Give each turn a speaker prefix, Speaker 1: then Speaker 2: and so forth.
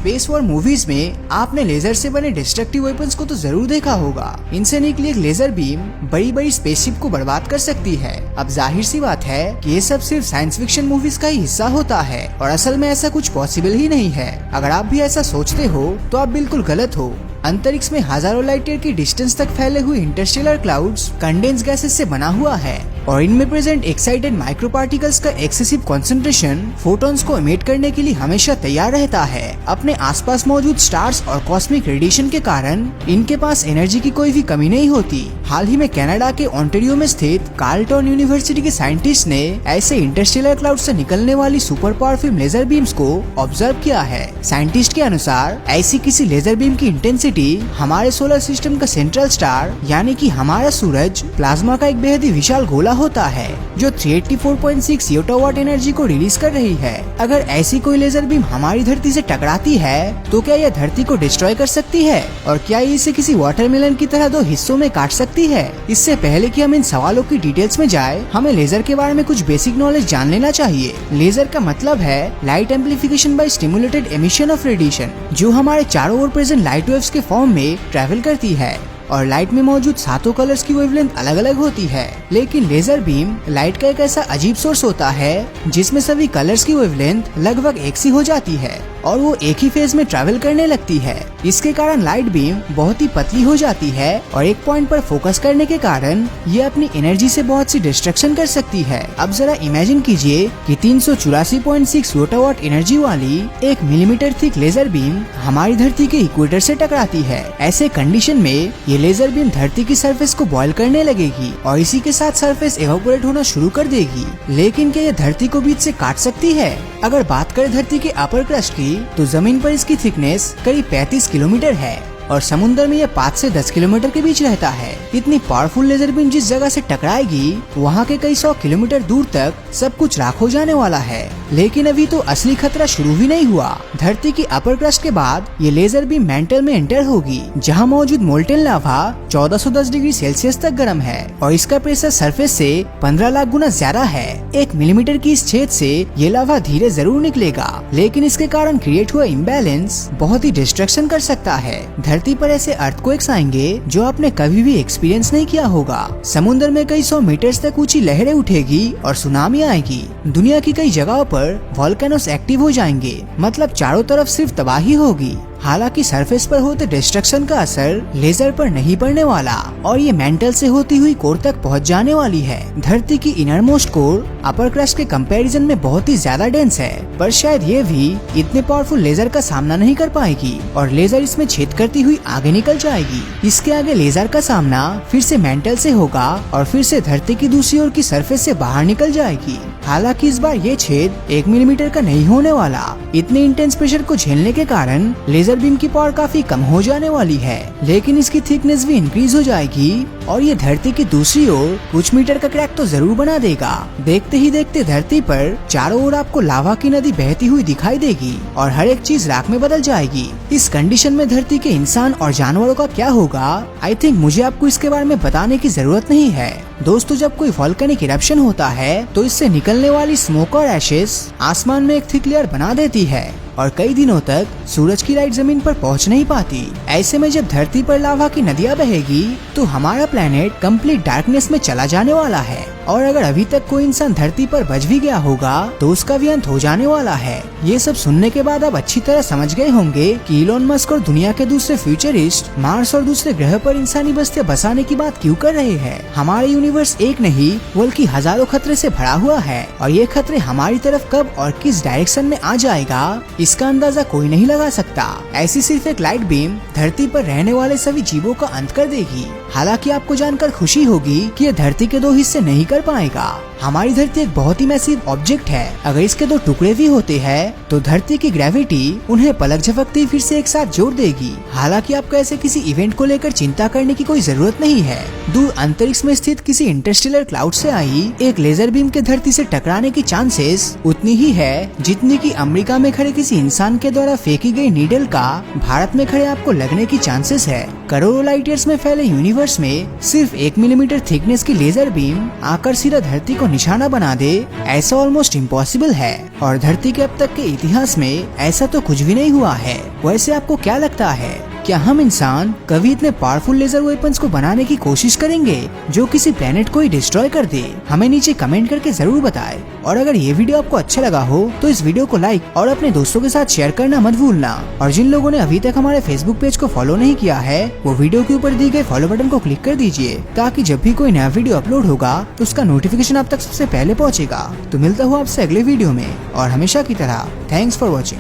Speaker 1: Space war movies में आपने laser से बने डिस्ट्रक्टिव वेपन्स को तो जरूर देखा होगा। इनसे निकली एक लेजर बीम बड़ी बड़ी स्पेसशिप को बर्बाद कर सकती है। अब जाहिर सी बात है कि ये सब सिर्फ साइंस फिक्शन मूवीज का ही हिस्सा होता है और असल में ऐसा कुछ पॉसिबल ही नहीं है। अगर आप भी ऐसा सोचते हो तो आप बिल्कुल गलत हो। अंतरिक्ष में हजारों लाइट ईयर की डिस्टेंस तक फैले हुए इंटरस्टेलर क्लाउड्स कंडेंस गैसेस से बना हुआ है और इनमें प्रेजेंट एक्साइटेड माइक्रो पार्टिकल्स का एक्सेसिव कंसंट्रेशन फोटॉन्स को इमिट करने के लिए हमेशा तैयार रहता है। अपने आसपास मौजूद स्टार्स और कॉस्मिक रेडिएशन के कारण इनके पास एनर्जी की कोई भी कमी नहीं होती। हाल ही में कनाडा के ओंटारियो में स्थित कार्लटन यूनिवर्सिटी के साइंटिस्ट ने ऐसे इंटरस्टेलर क्लाउड से निकलने वाली सुपर पावरफुल लेजर बीम्स को ऑब्जर्व किया है। साइंटिस्ट के अनुसार ऐसी किसी लेजर बीम की इंटेंसिटी हमारे सोलर सिस्टम का सेंट्रल स्टार यानी कि हमारा सूरज प्लाज्मा का एक बेहद ही विशाल गोला होता है जो 384.6 योटावाट एनर्जी को रिलीज कर रही है। अगर ऐसी कोई लेजर बीम हमारी धरती से टकराती है तो क्या यह धरती को डिस्ट्रॉय कर सकती है और क्या ये इसे किसी वाटरमेलन की तरह दो हिस्सों में काट सकती है? इससे पहले कि हम इन सवालों की डिटेल्स में जाए, हमें लेजर के बारे में कुछ बेसिक नॉलेज जान लेना चाहिए। लेजर का मतलब है light amplification by stimulated emission of radiation, जो हमारे चारों ओर प्रेजेंट लाइट वेव्स के फॉर्म में ट्रेवल करती है और लाइट में मौजूद सातों कलर्स की वेवलेंथ अलग अलग होती है। लेकिन लेजर बीम लाइट का एक ऐसा अजीब सोर्स होता है जिसमें सभी कलर्स की वेवलेंथ लगभग एक सी हो जाती है और वो एक ही फेज में ट्रैवल करने लगती है। इसके कारण लाइट बीम बहुत ही पतली हो जाती है और एक पॉइंट पर फोकस करने के कारण ये अपनी एनर्जी से बहुत सी डिस्ट्रक्शन कर सकती है। अब जरा इमेजिन कीजिए कि 384.6 वोटावाट एनर्जी वाली 1 मिलीमीटर थिक लेजर बीम हमारी धरती के इक्वेटर से टकराती है। ऐसे कंडीशन में ये लेजर बीम धरती की सरफेस को बॉयल करने लगेगी और इसी के साथ सरफेस एवापोरेट होना शुरू कर देगी। लेकिन क्या ये धरती को बीच से काट सकती है? अगर बात करें धरती के अपर क्रस्ट की तो जमीन पर इसकी थिकनेस करीब 35 किलोमीटर है और समुद्र में यह 5 से 10 किलोमीटर के बीच रहता है। इतनी पावरफुल लेजर बीम जिस जगह से टकराएगी वहाँ के कई 100 किलोमीटर दूर तक सब कुछ राख हो जाने वाला है। लेकिन अभी तो असली खतरा शुरू भी नहीं हुआ। धरती की अपर क्रस्ट के बाद ये लेजर बीम मेंटल में एंटर होगी, जहाँ मौजूद मोल्टेन लावा 1410 डिग्री सेल्सियस तक गर्म है और इसका प्रेशर सरफेस से 15 लाख गुना ज्यादा है। 1 मिलीमीटर की इस छेद से ये लावा धीरे जरूर निकलेगा, लेकिन इसके कारण क्रिएट हुआ इम्बैलेंस बहुत ही डिस्ट्रक्शन कर सकता है। धरती पर ऐसे अर्थक्वेक्स आएंगे जो आपने कभी भी एक्सपीरियंस नहीं किया होगा। समुद्र में कई 100 मीटर्स तक ऊंची लहरें उठेगी और सुनामी आएगी। दुनिया की कई जगहों पर वोल्केनोस एक्टिव हो जाएंगे, मतलब चारों तरफ सिर्फ तबाही होगी। हालांकि सरफेस पर होते डिस्ट्रक्शन का असर लेजर पर नहीं पड़ने वाला और ये मेंटल से होती हुई कोर तक पहुंच जाने वाली है। धरती की इनर मोस्ट कोर अपर क्रस्ट के कंपैरिजन में बहुत ही ज्यादा डेंस है, पर शायद ये भी इतने पावरफुल लेजर का सामना नहीं कर पाएगी और लेजर इसमें छेद करती हुई आगे निकल जाएगी। इसके आगे लेजर का सामना फिर से मेंटल से होगा और फिर से धरती की दूसरी ओर की सरफेस से बाहर निकल जाएगी। हालांकि इस बार ये छेद 1 मिलीमीटर का नहीं होने वाला। इतने इंटेंस प्रेशर को झेलने के कारण लेजर बीम की पावर काफी कम हो जाने वाली है, लेकिन इसकी थिकनेस भी इंक्रीज हो जाएगी और ये धरती की दूसरी ओर कुछ मीटर का क्रैक तो जरूर बना देगा। देखते ही देखते धरती पर चारों ओर आपको लावा की नदी बहती हुई दिखाई देगी और हर एक चीज राख में बदल जाएगी। इस कंडीशन में धरती के इंसान और जानवरों का क्या होगा? आई थिंक मुझे आपको इसके बारे में बताने की जरूरत नहीं है। दोस्तों, जब कोई वोल्केनिक इरप्शन होता है तो इससे निकलने वाली स्मोक और एशेस आसमान में एक थिक लेयर बना देती है और कई दिनों तक सूरज की लाइट जमीन पर पहुंच नहीं पाती। ऐसे में जब धरती पर लावा की नदियां बहेगी तो हमारा प्लेनेट कंप्लीट डार्कनेस में चला जाने वाला है और अगर अभी तक कोई इंसान धरती पर बच भी गया होगा तो उसका भी अंत हो जाने वाला है। ये सब सुनने के बाद आप अच्छी तरह समझ गए होंगे कि इलोन मस्क और दुनिया के दूसरे फ्यूचरिस्ट मार्स और दूसरे ग्रह पर इंसानी बस्तियां बसाने की बात क्यों कर रहे हैं। हमारे यूनिवर्स एक नहीं बल्कि हजारों खतरे से भरा हुआ है और ये खतरे हमारी तरफ कब और किस डायरेक्शन में आ जाएगा इसका अंदाजा कोई नहीं लगा सकता। ऐसी सिर्फ एक लाइट बीम धरती पर रहने वाले सभी जीवों का अंत कर देगी। हालांकि आपको जानकर खुशी होगी कि ये धरती के 2 हिस्से नहीं कर पाएगा। हमारी धरती एक बहुत ही मैसिव ऑब्जेक्ट है। अगर इसके 2 टुकड़े भी होते हैं तो धरती की ग्रेविटी उन्हें पलक झपकते फिर से एक साथ जोड़ देगी। हालांकि आपको ऐसे किसी इवेंट को लेकर चिंता करने की कोई जरूरत नहीं है। दूर अंतरिक्ष में स्थित किसी इंटरस्टेलर क्लाउड से आई एक लेजर बीम के धरती से टकराने की चांसेस उतनी ही है जितनी कि अमेरिका में खड़े किसी इंसान के द्वारा फेंकी गई नीडल का भारत में खड़े आपको लगने की चांसेस है। करोड़ों लाइट ईयर्स में फैले यूनिवर्स में सिर्फ 1 मिलीमीटर थिकनेस की लेजर बीम आकर सीधा धरती को निशाना बना दे, ऐसा ऑलमोस्ट इम्पॉसिबल है और धरती के अब तक के इतिहास में ऐसा तो कुछ भी नहीं हुआ है। वैसे आपको क्या लगता है, क्या हम इंसान कभी इतने पावरफुल लेजर वेपन्स को बनाने की कोशिश करेंगे जो किसी प्लेनेट को ही डिस्ट्रॉय कर दे? हमें नीचे कमेंट करके जरूर बताएं। और अगर ये वीडियो आपको अच्छा लगा हो तो इस वीडियो को लाइक और अपने दोस्तों के साथ शेयर करना मत भूलना। और जिन लोगों ने अभी तक हमारे फेसबुक पेज को फॉलो नहीं किया है वो वीडियो के ऊपर दी गए फॉलो बटन को क्लिक कर दीजिए, ताकि जब भी कोई नया वीडियो अपलोड होगा तो उसका नोटिफिकेशन आप तक सबसे पहले पहुँचेगा। तो मिलता हूँ आपसे अगले वीडियो में, और हमेशा की तरह थैंक्स फॉर वॉचिंग।